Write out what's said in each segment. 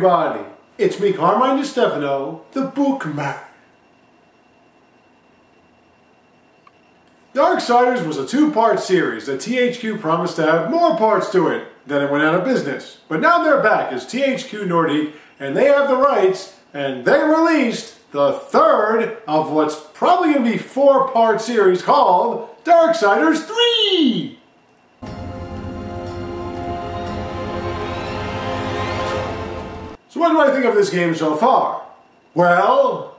everybody! It's me, Carmine DiStefano, the Bookman. Darksiders was a two-part series that THQ promised to have more parts to it. Then it went out of business. But now they're back as THQ Nordiq, and they have the rights, and they released the third of what's probably going to be a four-part series called Darksiders 3! So what do I think of this game so far? Well,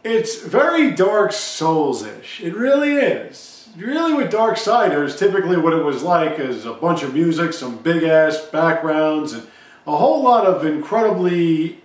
it's very Dark Souls-ish. It really is. Really with Darksiders, typically what it was like is a bunch of music, some big-ass backgrounds, and a whole lot of incredibly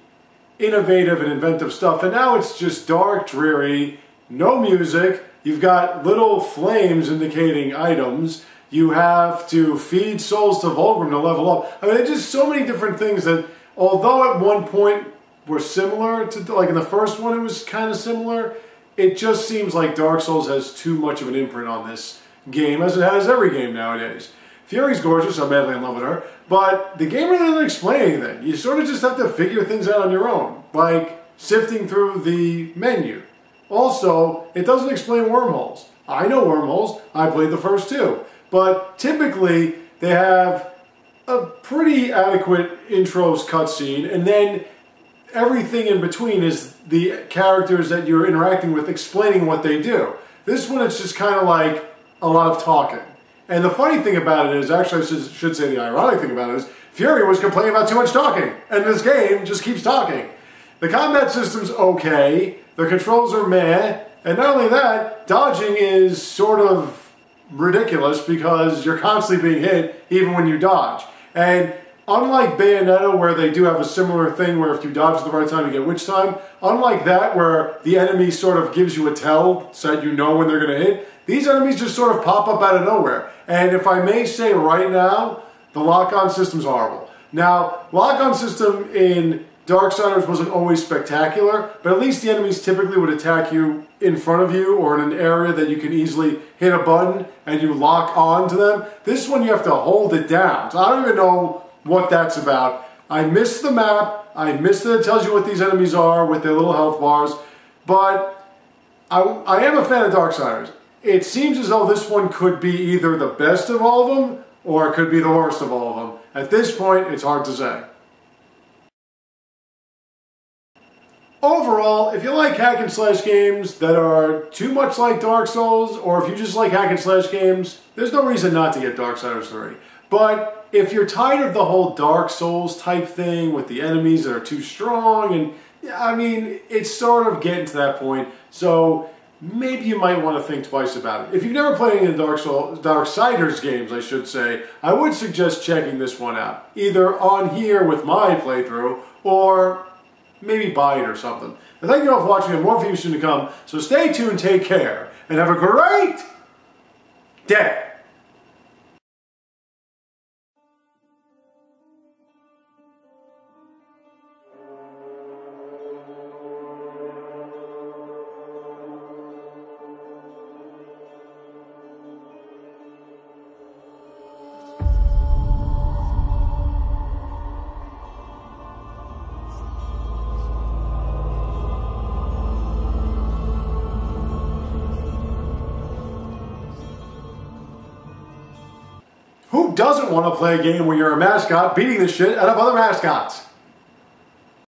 innovative and inventive stuff. And now it's just dark, dreary, no music. You've got little flames indicating items. You have to feed souls to Vulgrim to level up. I mean, there's just so many different things that, although at one point were similar to, like in the first one it was kind of similar, it just seems like Dark Souls has too much of an imprint on this game, as it has every game nowadays. Fury's gorgeous, I'm madly in love with her, but the game really doesn't explain anything. You sort of just have to figure things out on your own, like sifting through the menu. Also, it doesn't explain wormholes. I know wormholes, I played the first two. But typically, they have a pretty adequate intros cutscene, and then everything in between is the characters that you're interacting with explaining what they do. This one, it's just kind of like a lot of talking. And the funny thing about it is, actually I should say the ironic thing about it is, Fury was complaining about too much talking, and this game just keeps talking. The combat system's okay, the controls are meh, and not only that, dodging is sort of ridiculous because you're constantly being hit even when you dodge. And unlike Bayonetta, where they do have a similar thing where if you dodge at the right time you get witch time, unlike that where the enemy sort of gives you a tell so that you know when they're going to hit, these enemies just sort of pop up out of nowhere. And if I may say right now, the lock-on system's horrible. Now, lock-on system in Darksiders wasn't always spectacular, but at least the enemies typically would attack you in front of you or in an area that you can easily hit a button and you lock on to them. This one you have to hold it down. So I don't even know what that's about. I missed the map. I missed that it tells you what these enemies are with their little health bars. But I am a fan of Darksiders. It seems as though this one could be either the best of all of them or it could be the worst of all of them. At this point, it's hard to say. Overall, if you like hack and slash games that are too much like Dark Souls, or if you just like hack and slash games, there's no reason not to get Darksiders 3. But if you're tired of the whole Dark Souls type thing with the enemies that are too strong, and I mean, it's sort of getting to that point, so maybe you might want to think twice about it. If you've never played any of the Darksiders games, I should say, I would suggest checking this one out. Either on here with my playthrough, or maybe buy it or something. And thank you all for watching, and more videos soon to come. So stay tuned, take care, and have a great day. Who doesn't want to play a game where you're a mascot beating the shit out of other mascots?